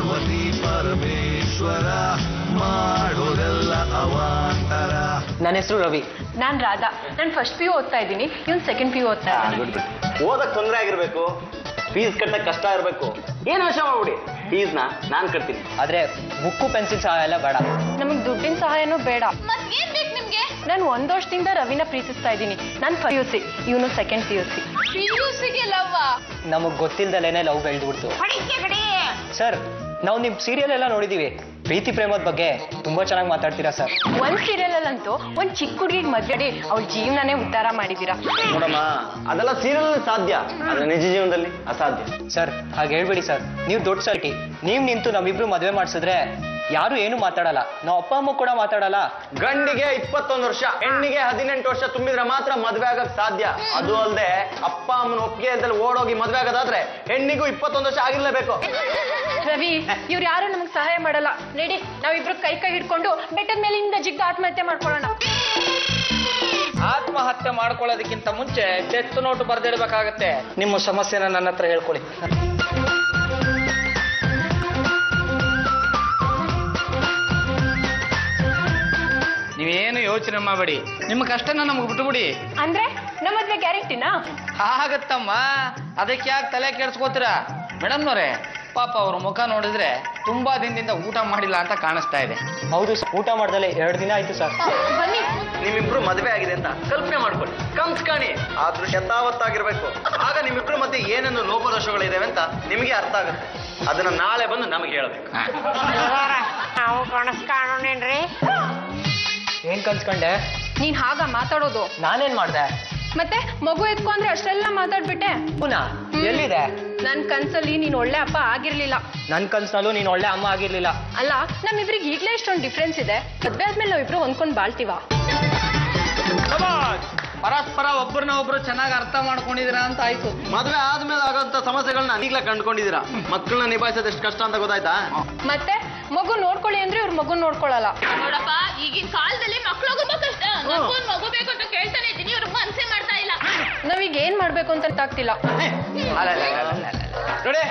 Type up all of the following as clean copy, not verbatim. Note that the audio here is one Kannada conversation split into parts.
ಪಾರ್ವತಿ ಪರಮೇಶ್ವರ ಮಾಡೋದೆಲ್ಲ ಅವಾಂತರ. ನನ್ನ ಹೆಸರು ರವಿ. ನಾನ್ ರಾಧಾ. ನಾನು ಫಸ್ಟ್ PU ಓದ್ತಾ ಇದ್ದೀನಿ, ಇವನು ಸೆಕೆಂಡ್ PU ಓದ್ತಾ ಇದ್ದೀನಿ. ಓದಕ್ ತೊಂದರೆ ಆಗಿರ್ಬೇಕು, ಫೀಸ್ ಕಟ್ಟಕ್ ಕಷ್ಟ ಇರಬೇಕು, ಏನು ವಿಷಯ ಮಾಡ್ಬಿಡಿ, ಫೀಸ್ನ ನಾನ್ ಕಟ್ತೀನಿ. ಆದ್ರೆ ಬುಕ್ಕು ಪೆನ್ಸಿಲ್ ಸಹಾಯ ಎಲ್ಲ ಬೇಡ. ನಮಗ್ ದುಡ್ಡಿನ ಸಹಾಯನೂ ಬೇಡ. ನಾನು 1 ವರ್ಷದಿಂದ ರವಿನ ಪ್ರೀತಿಸ್ತಾ ಇದ್ದೀನಿ. ನಾನು PUC, ಇವನು ಸೆಕೆಂಡ್ PUC. PUCಗೆ ಲವ್ ನಮಗ್ ಗೊತ್ತಿಲ್ದಲೇನೆ ಲವ್ ಬೆಳೆದ್ಬಿಡ್ತು. ಸರ್, ನಾವು ನಿಮ್ ಸೀರಿಯಲ್ ಎಲ್ಲ ನೋಡಿದೀವಿ. ಪ್ರೀತಿ ಪ್ರೇಮದ ಬಗ್ಗೆ ತುಂಬಾ ಚೆನ್ನಾಗಿ ಮಾತಾಡ್ತೀರಾ ಸರ್. ಒಂದ್ ಸೀರಿಯಲ್ ಅಲ್ಲಂತೂ ಒಂದ್ ಚಿಕ್ಕ ಹುಡುಗಿಗೆ ಮದ್ವೆ ಅವ್ಳ ಜೀವನನೇ ಉದ್ಧಾರ ಮಾಡಿದೀರಾ. ನೋಡಮ್ಮ, ಅದೆಲ್ಲ ಸೀರಿಯಲ್ ಸಾಧ್ಯ, ಆದ್ರೆ ನಿಜ ಜೀವನದಲ್ಲಿ ಅಸಾಧ್ಯ. ಸರ್, ಹಾಗೆ ಹೇಳ್ಬೇಡಿ ಸರ್. ನೀವು ದೊಡ್ಡ ಸರ್ಟಿ. ನೀವ್ ನಿಂತು ನಮ್ಮಿಬ್ರು ಮದ್ವೆ ಮಾಡ್ಸಿದ್ರೆ ಯಾರು ಏನು ಮಾತಾಡಲ್ಲ. ನಾವು ಅಪ್ಪ ಅಮ್ಮ ಕೂಡ ಮಾತಾಡಲ್ಲ. ಗಂಡಿಗೆ 21 ವರ್ಷ, ಹೆಣ್ಣಿಗೆ 18 ವರ್ಷ ತುಂಬಿದ್ರೆ ಮಾತ್ರ ಮದ್ವೆ ಆಗಕ್ ಸಾಧ್ಯ. ಅದು ಅಲ್ಲದೆ ಅಪ್ಪ ಅಮ್ಮನ ಒಪ್ಪಿಗೆ ಇಲ್ದಲ್ಲಿ ಓಡೋಗಿ ಮದ್ವೆ ಆಗೋದಾದ್ರೆ ಹೆಣ್ಣಿಗೂ 21 ವರ್ಷ ಆಗಿರ್ಲೇಬೇಕು. ರವಿ, ಇವ್ರು ಯಾರು ನಮಗ್ ಸಹಾಯ ಮಾಡಲ್ಲ. ನಡಿ, ನಾವಿಬ್ರು ಕೈ ಹಿಡ್ಕೊಂಡು ಬೆಟ್ಟದ ಮೇಲಿಂದ ಜಿಗ್ದು ಆತ್ಮಹತ್ಯೆ ಮಾಡ್ಕೊಳ್ಳೋಣ. ಆತ್ಮಹತ್ಯೆ ಮಾಡ್ಕೊಳ್ಳೋದಕ್ಕಿಂತ ಮುಂಚೆ ಡೆತ್ ನೋಟ್ ಬರ್ದಿಡ್ಬೇಕಾಗತ್ತೆ. ನಿಮ್ಮ ಸಮಸ್ಯೆನ ನನ್ನ ಹತ್ರ ಹೇಳ್ಕೊಳ್ಳಿ. ನೀವೇನು ಯೋಚನೆ ಮಾಡಬೇಡಿ, ನಿಮ್ಮ ಕಷ್ಟನ ನಮಗೆ ಬಿಟ್ಟುಬಿಡಿ. ಅಂದ್ರೆ ನಮ್ಮ ಮದ್ವೆ ಗ್ಯಾರಂಟಿನಾ? ಆಗತ್ತಮ್ಮ, ಅದಕ್ಕೆ ಯಾಕೆ ತಲೆ ಕೆಡ್ಸ್ಕೋತೀರಾ? ಮೇಡಮ್ನವ್ರೆ, ಪಾಪ ಅವ್ರ ಮುಖ ನೋಡಿದ್ರೆ ತುಂಬಾ ದಿನದಿಂದ ಊಟ ಮಾಡಿಲ್ಲ ಅಂತ ಕಾಣಿಸ್ತಾ ಇದೆ. ಹೌದು, ಊಟ ಮಾಡ್ದಲೆ 2 ದಿನ ಆಯ್ತು ಸರ್. ಬನ್ನಿ. ನಿಮ್ಮಿಬ್ರು ಮದ್ವೆ ಆಗಿದೆ ಅಂತ ಕಲ್ಪನೆ ಮಾಡ್ಕೊಳ್ಳಿ, ಕನ್ಸ್ ಕಾಣಿ. ಆ ದೃಶ್ಯ ಯಥಾವತ್ತಾಗಿರ್ಬೇಕು. ಆಗ ನಿಮ್ಮಿಬ್ರು ಮಧ್ಯೆ ಏನೇನು ಲೋಪದೋಷಗಳಿದಾವೆ ಅಂತ ನಿಮಗೆ ಅರ್ಥ ಆಗುತ್ತೆ. ಅದನ್ನ ನಾಳೆ ಬಂದು ನಮಗೆ ಹೇಳ್ಬೇಕು. ನಾವು ಕನಸು ಕಾಣೋಣೇನ್ರಿ? ಏನ್ ಕನ್ಸ್ಕೊಂಡೆ? ನೀನ್ ಹಾಗ ಮಾತಾಡೋದು? ನಾನೇನ್ ಮಾಡ್ದೆ? ಮತ್ತೆ ಮಗು ಎತ್ಕೊಂಡ್ರೆ ಅಷ್ಟೆಲ್ಲ ಮಾತಾಡ್ಬಿಟ್ಟೆ. ಪುನಃ ಎಲ್ಲಿದೆ? ನನ್ ಕನ್ಸಲ್ಲಿ ನೀನ್ ಒಳ್ಳೆ ಅಪ್ಪ ಆಗಿರ್ಲಿಲ್ಲ. ನನ್ ಕನ್ಸ್ನಲ್ಲೂ ನೀನ್ ಒಳ್ಳೆ ಅಮ್ಮ ಆಗಿರ್ಲಿಲ್ಲ. ಅಲ್ಲ, ನಮ್ಮಿಬ್ರಿಗೆ ಈಗ್ಲೇ ಇಷ್ಟೊಂದು ಡಿಫ್ರೆನ್ಸ್ ಇದೆ. ಮದ್ವೆ ಆದ್ಮೇಲೆ ನಾವಿಬ್ರು ಹೊಂದ್ಕೊಂಡ್ ಬಾಳ್ತೀವ. ಪರಸ್ಪರ ಒಬ್ಬರನ್ನ ಒಬ್ರು ಚೆನ್ನಾಗಿ ಅರ್ಥ ಮಾಡ್ಕೊಂಡಿದ್ದೀರಾ ಅಂತ ಆಯ್ತು. ಮದ್ವೆ ಆದ್ಮೇಲೆ ಆಗೋಂತ ಸಮಸ್ಯೆಗಳನ್ನ ಈಗ್ಲೇ ಕಂಡುಕೊಂಡಿದ್ದೀರಾ. ಮಕ್ಕಳನ್ನ ನಿಭಾಯಿಸೋದು ಎಷ್ಟು ಕಷ್ಟ ಅಂತ ಗೊತ್ತಾಯ್ತಾ? ಮತ್ತೆ ಮಗು ನೋಡ್ಕೊಳ್ಳಿ ಅಂದ್ರೆ ಇವ್ರ ಮಗು ನೋಡ್ಕೊಳ್ಳಲ್ಲ. ನೋಡಪ್ಪ, ಈಗಿನ ಕಾಲದಲ್ಲಿ ಮಕ್ಳಾಗೋದು ಕಷ್ಟ. ಮಗು ಬೇಕು ಅಂತ ಕೇಳ್ತಾನೆ ಇದ್ದೀನಿ, ಇವ್ರು ಮನ್ಸೇ ಮಾಡ್ತಾ ಇಲ್ಲ. ನಾವೀಗ ಏನ್ ಮಾಡ್ಬೇಕು ಅಂತ ಆಗ್ತಿಲ್ಲ. ನೋಡಿ,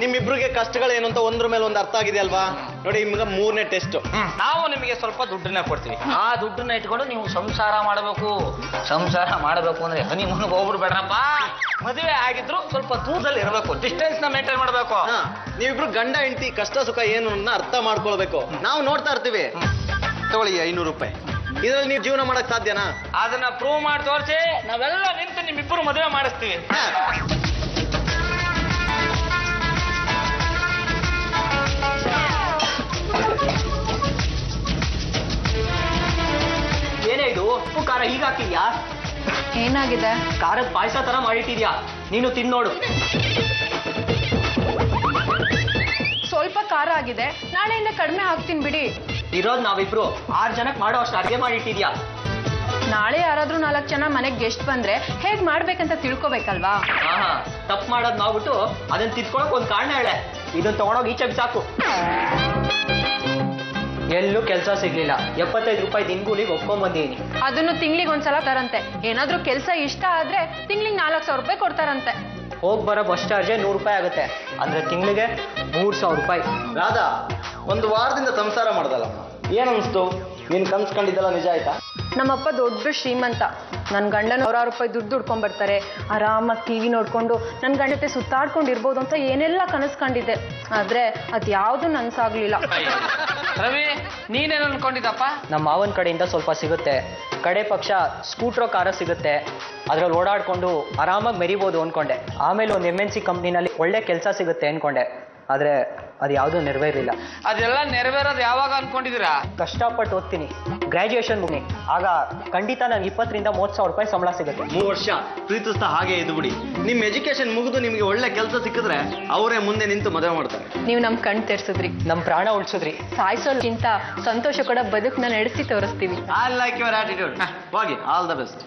ನಿಮ್ಮಿಬ್ರಿಗೆ ಕಷ್ಟಗಳೇನು ಅಂತ ಒಂದ್ರ ಮೇಲೆ ಒಂದು ಅರ್ಥ ಆಗಿದೆ ಅಲ್ವಾ? ನೋಡಿ, ನಿಮ್ಗೆ 3ನೇ ಟೆಸ್ಟ್. ನಾವು ನಿಮಗೆ ಸ್ವಲ್ಪ ದುಡ್ಡನ್ನ ಕೊಡ್ತೀವಿ. ಆ ದುಡ್ಡನ್ನ ಇಟ್ಕೊಂಡು ನೀವು ಸಂಸಾರ ಮಾಡಬೇಕು. ಸಂಸಾರ ಮಾಡಬೇಕು ಅಂದ್ರೆ ಹನಿಮೂನ್ಗೆ ಹೋಗ್ಬಿಡ್ಬೇಡ್ರಪ್ಪ. ಮದುವೆ ಆಗಿದ್ರು ಸ್ವಲ್ಪ ದೂರದಲ್ಲಿ ಇರಬೇಕು, ಡಿಸ್ಟೆನ್ಸ್ ನ ಮೇಂಟೈನ್ ಮಾಡಬೇಕು. ನೀವಿಬ್ರು ಗಂಡ ಹೆಂಡತಿ ಕಷ್ಟ ಸುಖ ಏನು ಅನ್ನೋ ಅರ್ಥ ಮಾಡ್ಕೊಳ್ಬೇಕು. ನಾವು ನೋಡ್ತಾ ಇರ್ತೀವಿ. ತಗೊಳ್ಳಿ 500 ರೂಪಾಯಿ. ಇದ್ರಲ್ಲಿ ನೀವು ಜೀವನ ಮಾಡಕ್ ಸಾಧ್ಯನಾ? ಅದನ್ನ ಪ್ರೂವ್ ಮಾಡಿ ತೋರಿಸಿ, ನಾವೆಲ್ಲ ನಿಂತು ನಿಮ್ಮಿಬ್ಬರು ಮದುವೆ ಮಾಡಿಸ್ತೀವಿ. ಏನೇ ಇದು? ಉಪ್ಪು ಖಾರ ಈಗ ಹಾಕಿದ್ಯಾ? ಏನಾಗಿದೆ? ಖಾರದ ಪಾಯಸ ತರ ಮಾಡಿಟ್ಟಿದ್ಯಾ. ನೀನು ತಿನ್ನೋಡು. ಸ್ವಲ್ಪ ಖಾರ ಆಗಿದೆ, ನಾಳೆಯಿಂದ ಕಡಿಮೆ ಹಾಕ್ತೀನಿ ಬಿಡಿ. ಇರೋದ್ ನಾವಿಬ್ರು 6 ಜನಕ್ಕೆ ಮಾಡೋ ಅಷ್ಟು ಅಡ್ಗೆ ಮಾಡಿಟ್ಟಿದ್ಯಾ. ನಾಳೆ ಯಾರಾದ್ರೂ 4 ಜನ ಮನೆಗೆ ಗೆಸ್ಟ್ ಬಂದ್ರೆ ಹೇಗ್ ಮಾಡ್ಬೇಕಂತ ತಿಳ್ಕೊಬೇಕಲ್ವಾ? ತಪ್ಪು ಮಾಡೋದ್ ಮಾಡ್ಬಿಟ್ಟು ಅದನ್ನ ತಿತ್ಕೊಳಕ್ ಒಂದ್ ಕಾರಣ ಹೇಳೆ. ಇದನ್ನ ತಗೊಂಡೋಗಿ ಈಚೆ ಸಾಕು. ಎಲ್ಲೂ ಕೆಲಸ ಸಿಗ್ಲಿಲ್ಲ. 75 ರೂಪಾಯಿ ದಿನಗೂಲಿಗೆ ಒಪ್ಕೊಂಡ್ ಬಂದೀನಿ. ಅದನ್ನು ತಿಂಗ್ಳಿಗೆ ಒಂದ್ಸಲ ತರಂತೆ. ಏನಾದ್ರೂ ಕೆಲಸ ಇಷ್ಟ ಆದ್ರೆ ತಿಂಗ್ಳಿಗೆ 4,000 ರೂಪಾಯಿ ಕೊಡ್ತಾರಂತೆ. ಹೋಗ್ ಬರೋ ಬಸ್ ಚಾರ್ಜೆ 100 ರೂಪಾಯಿ ಆಗುತ್ತೆ. ಅಂದ್ರೆ ತಿಂಗಳಿಗೆ 3,000 ರೂಪಾಯಿ. ರಾಧಾ, 1 ವಾರದಿಂದ ಸಂಸಾರ ಮಾಡ್ದಲ್ಲ, ಏನ್ ಅನ್ಸ್ತು? ನೀನ್ ಕನ್ಸ್ಕೊಂಡಿದ್ದಲ್ಲ ನಿಜ ಆಯ್ತಾ? ನಮ್ಮಪ್ಪ ದೊಡ್ಡ ಶ್ರೀಮಂತ. ನನ್ನ ಗಂಡನ 1,000 ರೂಪಾಯಿ ದುಡ್ಡು ದುಡ್ಕೊಂಡ್ ಬರ್ತಾರೆ. ಆರಾಮಾಗಿ TV ನೋಡ್ಕೊಂಡು ನನ್ನ ಗಂಡ ಜೊತೆ ಸುತ್ತಾಡ್ಕೊಂಡು ಇರ್ಬೋದು ಅಂತ ಏನೆಲ್ಲ ಕನಸ್ಕೊಂಡಿದ್ದೆ. ಆದ್ರೆ ಅದ್ಯಾವುದು ನನ್ಸಾಗ್ಲಿಲ್ಲ. ರವಿ, ನೀನೇನು ಅನ್ಕೊಂಡಿದ್ದಪ್ಪ? ನಮ್ಮ ಮಾವನ ಕಡೆಯಿಂದ ಸ್ವಲ್ಪ ಸಿಗುತ್ತೆ. ಕಡೆ ಪಕ್ಷ ಸ್ಕೂಟ್ರೋ ಕಾರ ಸಿಗುತ್ತೆ. ಅದ್ರಲ್ಲಿ ಓಡಾಡ್ಕೊಂಡು ಆರಾಮಾಗಿ ಮೆರಿಬೋದು ಅನ್ಕೊಂಡೆ. ಆಮೇಲೆ ಒಂದು MNC ಕಂಪ್ನಿನಲ್ಲಿ ಒಳ್ಳೆ ಕೆಲಸ ಸಿಗುತ್ತೆ ಅನ್ಕೊಂಡೆ. ಆದ್ರೆ ಅದು ಯಾವುದೂ ನೆರವೇರಿಲ್ಲ. ಅದೆಲ್ಲ ನೆರವೇರೋದು ಯಾವಾಗ ಅನ್ಕೊಂಡಿದ್ದೀರಾ? ಕಷ್ಟಪಟ್ಟು ಓದ್ತೀನಿ, ಗ್ರಾಜುಯೇಷನ್ ಮುಗಿ. ಆಗ ಖಂಡಿತ ನಂಗೆ 20,000 ರಿಂದ 30,000 ರೂಪಾಯಿ ಸಂಬಳ ಸಿಗುತ್ತೆ. 3 ವರ್ಷ ಪ್ರೀತಿಸ್ತಾ ಹಾಗೆ ಇದ್ದು ಬಿಡಿ. ನಿಮ್ ಎಜುಕೇಶನ್ ಮುಗಿದು ನಿಮ್ಗೆ ಒಳ್ಳೆ ಕೆಲಸ ಸಿಕ್ಕಿದ್ರೆ ಅವರೇ ಮುಂದೆ ನಿಂತು ಮದುವೆ ಮಾಡ್ತಾರೆ. ನೀವು ನಮ್ ಕಣ್ ತೆರ್ಸಿದ್ರಿ, ನಮ್ ಪ್ರಾಣ ಉಳಿಸಿದ್ರಿ. ಸಾಯಿಸೋಕ್ಕಿಂತ ಸಂತೋಷ ಕೂಡ ಬದುಕನ್ನ ನಡೆಸಿ ತೋರಿಸ್ತೀವಿ. I like your attitude. ಹೋಗಿ, ಆಲ್ ದ ಬೆಸ್ಟ್.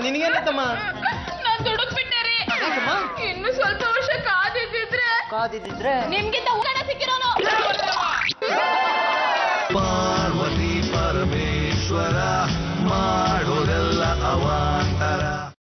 ನಿನಗೇನತ್ತಮ್ಮ? ನಾನ್ ದುಡುಕ್ಬಿಟ್ಟೆ ರೀ. ಇನ್ನು ಸ್ವಲ್ಪ ವರ್ಷ ಕಾದಿದ್ರೆ ಕಾದಿದ್ರೆ ನಿಮ್ಗಿಂತ ಊಟ ಸಿಕ್ಕಿರೋನು.